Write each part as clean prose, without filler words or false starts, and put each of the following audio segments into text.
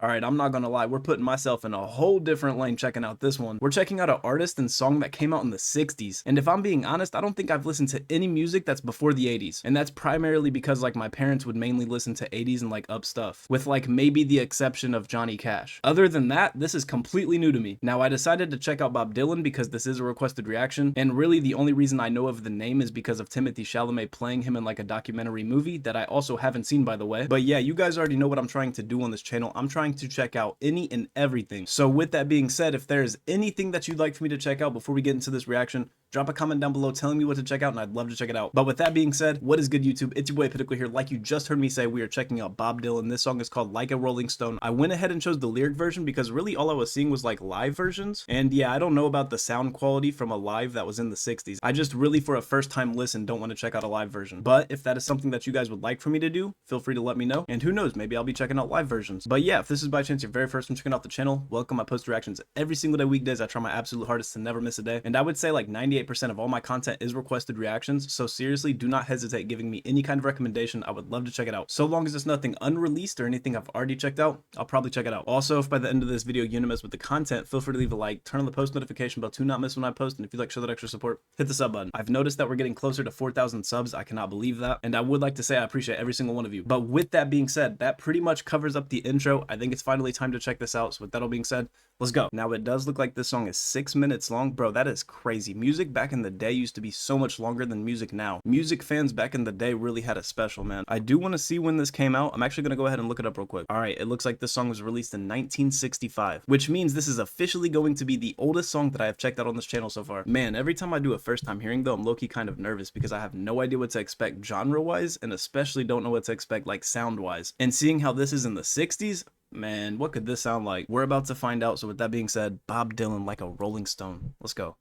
Alright, I'm not gonna lie, we're putting myself in a whole different lane checking out this one. We're checking out an artist and song that came out in the 60s. And if I'm being honest, I don't think I've listened to any music that's before the 80s. And that's primarily because like my parents would mainly listen to 80s and like up stuff, with like maybe the exception of Johnny Cash. Other than that, this is completely new to me. Now I decided to check out Bob Dylan because this is a requested reaction, and really the only reason I know of the name is because of Timothée Chalamet playing him in like a documentary movie that I also haven't seen, by the way. But yeah, you guys already know what I'm trying to do on this channel. I'm trying to check out any and everything. So with that being said, if there's anything that you'd like for me to check out before we get into this reaction, drop a comment down below telling me what to check out and I'd love to check it out. But with that being said, what is good YouTube? It's your boy Pitikul here. Like you just heard me say, we are checking out Bob Dylan. This song is called Like a Rolling Stone. I went ahead and chose the lyric version because really all I was seeing was like live versions. And yeah, I don't know about the sound quality from a live that was in the 60s. I just really for a first time listen don't want to check out a live version. But if that is something that you guys would like for me to do, feel free to let me know. And who knows, maybe I'll be checking out live versions. But yeah, if this is by chance your very first time checking out the channel, welcome. I post reactions every single day weekdays. I try my absolute hardest to never miss a day. And I would say like 98% of all my content is requested reactions, so seriously do not hesitate giving me any kind of recommendation. I would love to check it out. So long as it's nothing unreleased or anything I've already checked out, I'll probably check it out. Also, if by the end of this video you want to mess with the content, feel free to leave a like, turn on the post notification bell to not miss when I post, and if you'd like to show that extra support, hit the sub button. I've noticed that we're getting closer to 4,000 subs. I cannot believe that, and I would like to say I appreciate every single one of you. But with that being said, that pretty much covers up the intro. I think it's finally time to check this out. So with that all being said, let's go. Now it does look like this song is 6 minutes long. Bro, that is crazy. Music back in the day used to be so much longer than music now. Music fans back in the day really had a special, man. I do want to see when this came out. I'm actually going to go ahead and look it up real quick. All right, it looks like this song was released in 1965, which means this is officially going to be the oldest song that I have checked out on this channel so far. Man, every time I do a first time hearing though, I'm low-key kind of nervous because I have no idea what to expect genre-wise, and especially don't know what to expect like sound-wise. And seeing how this is in the 60s, man, what could this sound like? We're about to find out. So with that being said, Bob Dylan, Like a Rolling Stone. Let's go.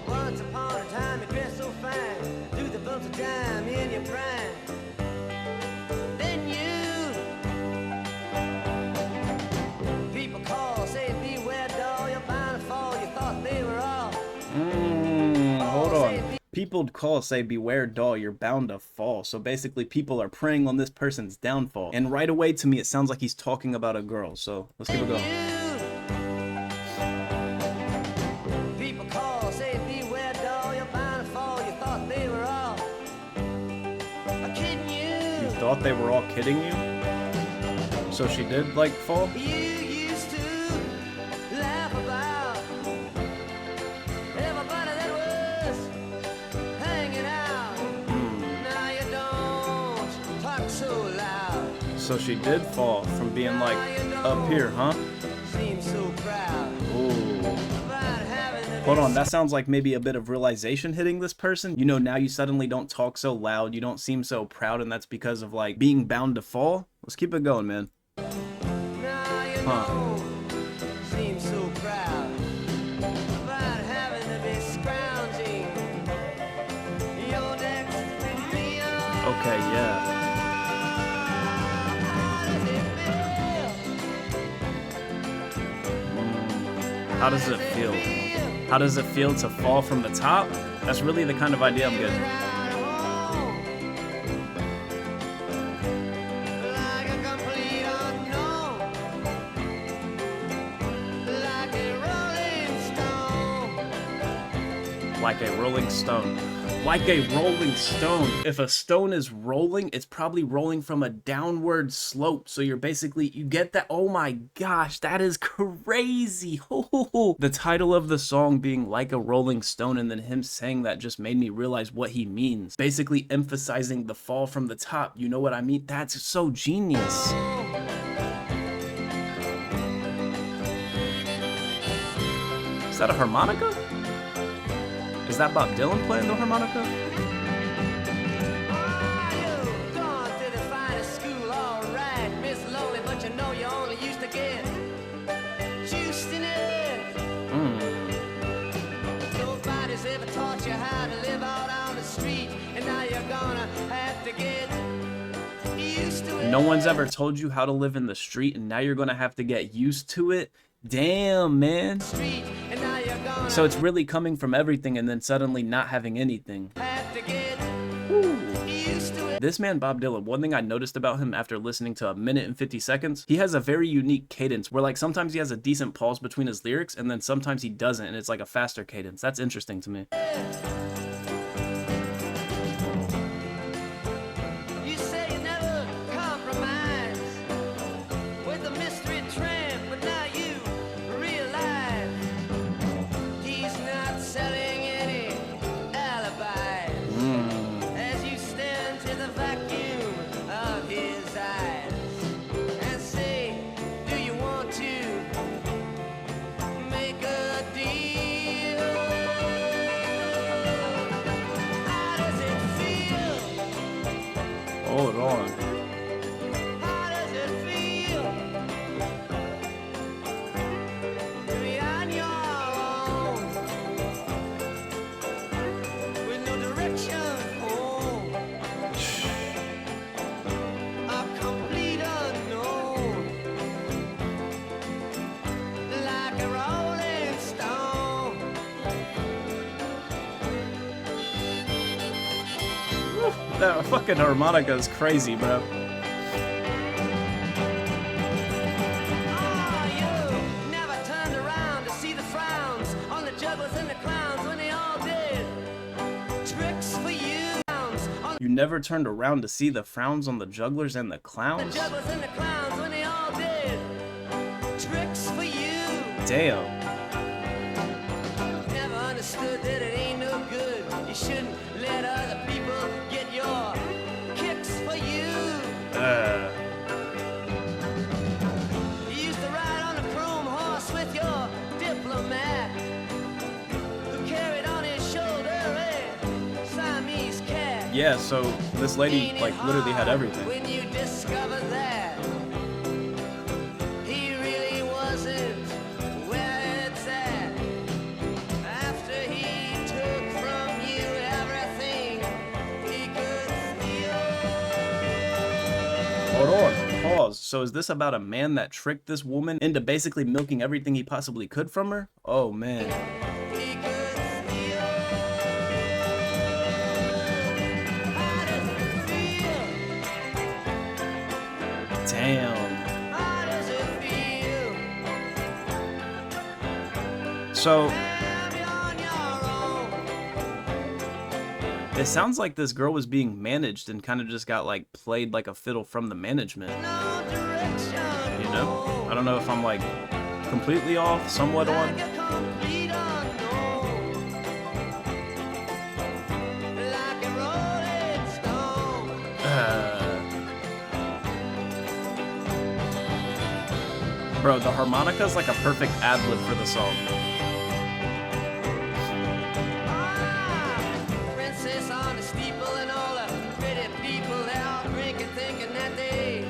Once upon a time you dressed so fine, through the bumps of time in your prime. Then you people call, say beware doll, you're bound to fall. You thought they were all. Hold on. People call, say beware doll, you're bound to fall. So basically people are preying on this person's downfall. And right away to me it sounds like he's talking about a girl. So let's keep it going. People call, say beware doll, you're bound to fall. You thought they were all kidding you. You thought they were all kidding you? So she did like fall? You used to laugh about everybody that was hanging out. Now you don't talk so loud. So she did fall from being like up here, huh? Seem so proud Ooh. about having the Hold on, that sounds like maybe a bit of realization hitting this person. You know, now you suddenly don't talk so loud, you don't seem so proud, and that's because of like being bound to fall. Let's keep it going, man. now you Huh. don't seem so proud about having to be scrounging your next meal. Okay, yeah. How does it feel? How does it feel to fall from the top? That's really the kind of idea I'm getting. Like a complete unknown, like a rolling stone. Like a rolling stone. Like a rolling stone. If a stone is rolling, it's probably rolling from a downward slope. So you're basically, you get that? Oh my gosh, that is crazy. The title of the song being Like a Rolling Stone, and then him saying that just made me realize what he means. Basically emphasizing the fall from the top. You know what I mean? That's so genius. Is that a harmonica? Is that Bob Dylan playing the harmonica? You've gone to the finest school, all right, Miss Lonely, but you know you only used to get juiced in it. Nobody's ever taught you how to live out on the street, and now you're gonna have to get used to it. No one's ever told you how to live in the street, and now you're gonna have to get used to it. Damn, man. Street, and now you're gonna So it's really coming from everything and then suddenly not having anything. Have to get used to it. This man, Bob Dylan, one thing I noticed about him after listening to 1 minute and 50 seconds, he has a very unique cadence where like sometimes he has a decent pause between his lyrics and then sometimes he doesn't and it's like a faster cadence. That's interesting to me. You say you never compromise with the mystery tramp, but now you realize he's not selling any alibis. As you stare into the vacuum of his eyes and say, do you want to make a deal? How does it feel? Hold on. How does it feel to be on your own with no direction home? A complete unknown, like a rolling stone. That fucking harmonica is crazy, bro. Oh, you never turned around to see the frowns on the jugglers and the clowns when they all did tricks for you. On You never turned around to see the frowns on the jugglers and the the clowns? jugglers and the clowns when they all did tricks for you. Damn. Never understood that it ain't no good. You shouldn't let other people get your kicks for you. You used to ride on a chrome horse with your diplomat, who carried on his shoulder a Siamese cat. Yeah, so this lady Ain't it like literally had hard everything. when you discover that he really wasn't where it's at. After he took from you everything he could steal. Hold on, pause. So is this about a man that tricked this woman into basically milking everything he possibly could from her? Oh man. He could steal. How does it feel? Damn. How does it feel? So Am you on your own? it sounds like this girl was being managed and kind of just got like played like a fiddle from the management. No direction. You know? I don't know if I'm like completely off, somewhat on. Like a complete unknown. Like a rolling stone. Bro, the harmonica is like a perfect ad-lib for the song. Princess on the steeple and all the pretty people, they all drinking, thinking that they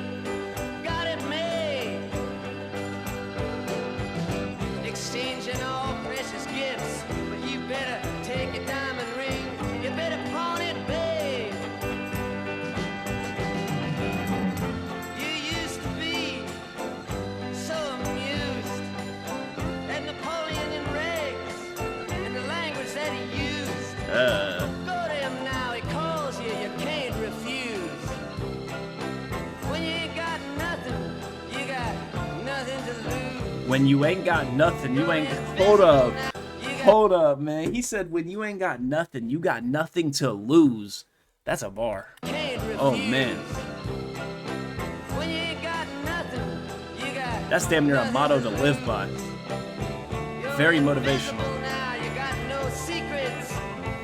got it made. Exchanging all precious gifts, but you better take a diamond ring. You better pawn it, babe. You used to be so amused at Napoleon and Regs and the language that he used. Go to him now, he calls you, you can't refuse. When you ain't got nothing, you got nothing to lose. When you ain't got nothing, you ain't. Hold up. Hold up, man. He said, when you ain't got nothing, you got nothing to lose. That's a bar. Can't refuse. Oh, man. When you ain't got nothing, you got That's damn near a motto to live by. Very motivational. now, you got no secrets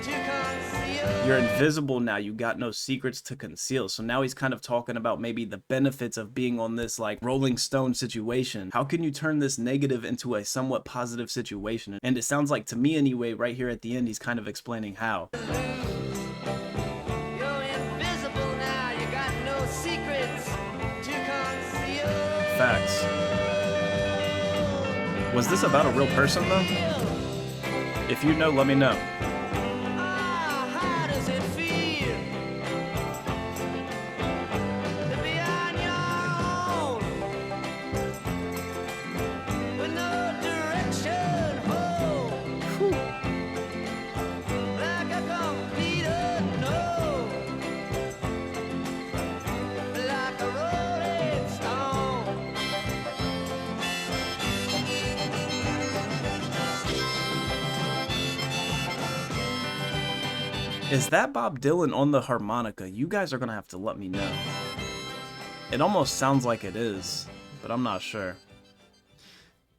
to conceal. You're invisible now, you got no secrets to conceal. So now he's kind of talking about maybe the benefits of being on this like Rolling Stone situation. How can you turn this negative into a somewhat positive situation? And it sounds like, to me anyway, right here at the end, he's kind of explaining how. You're invisible now, you got no secrets to conceal. Facts. Was this about a real person though? If you know, let me know. Ah, how does it feel to be on your own with no direction home? Is that Bob Dylan on the harmonica? You guys are gonna have to let me know. It almost sounds like it is, but I'm not sure.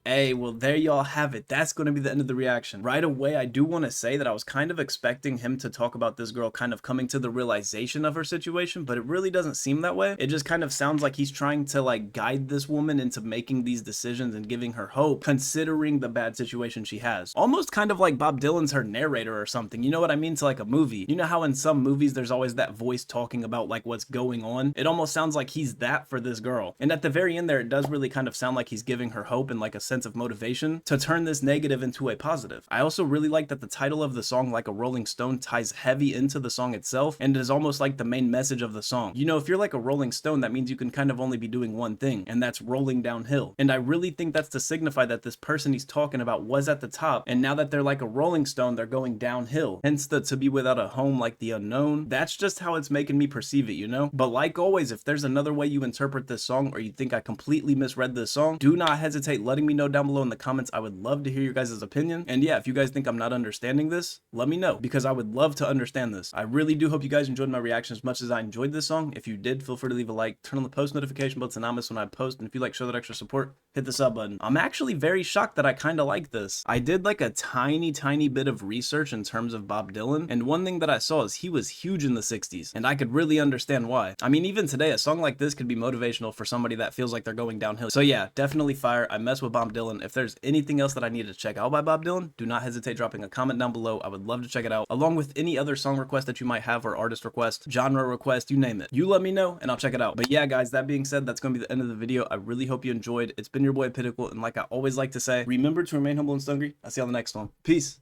Hey, well, there y'all have it. That's going to be the end of the reaction. Right away, I do want to say that I was kind of expecting him to talk about this girl kind of coming to the realization of her situation, but it really doesn't seem that way. It just kind of sounds like he's trying to like guide this woman into making these decisions and giving her hope, considering the bad situation she has. Almost kind of like Bob Dylan's her narrator or something. You know what I mean? To like a movie. You know how in some movies there's always that voice talking about like what's going on? It almost sounds like he's that for this girl. And at the very end there, it does really kind of sound like he's giving her hope and like a sense of motivation to turn this negative into a positive. I also really like that the title of the song, Like a Rolling Stone, ties heavy into the song itself and is almost like the main message of the song. You know, if you're like a rolling stone, that means you can kind of only be doing one thing, and that's rolling downhill. And I really think that's to signify that this person he's talking about was at the top, and now that they're like a rolling stone, they're going downhill. Hence the to be without a home like the unknown. That's just how it's making me perceive it, you know? But like always, if there's another way you interpret this song or you think I completely misread this song, do not hesitate letting me know down below in the comments. I would love to hear your guys' opinion. And yeah, if you guys think I'm not understanding this, let me know, because I would love to understand this. I really do hope you guys enjoyed my reaction as much as I enjoyed this song. If you did, feel free to leave a like, turn on the post notification bell to not miss when I post, and if you like show that extra support, hit the sub button. I'm actually very shocked that I kind of like this. I did like a tiny bit of research in terms of Bob Dylan, and one thing that I saw is he was huge in the 60s, and I could really understand why. I mean, even today, a song like this could be motivational for somebody that feels like they're going downhill. So yeah, definitely fire. I mess with Bob Dylan. If there's anything else that I need to check out by Bob Dylan, do not hesitate dropping a comment down below. I would love to check it out, along with any other song request that you might have, or artist request, genre request, you name it. You let me know and I'll check it out. But yeah, guys, that being said, that's going to be the end of the video. I really hope you enjoyed. It's been your boy Pinnacle, and like I always like to say, remember to remain humble and hungry. I'll see you on the next one. Peace.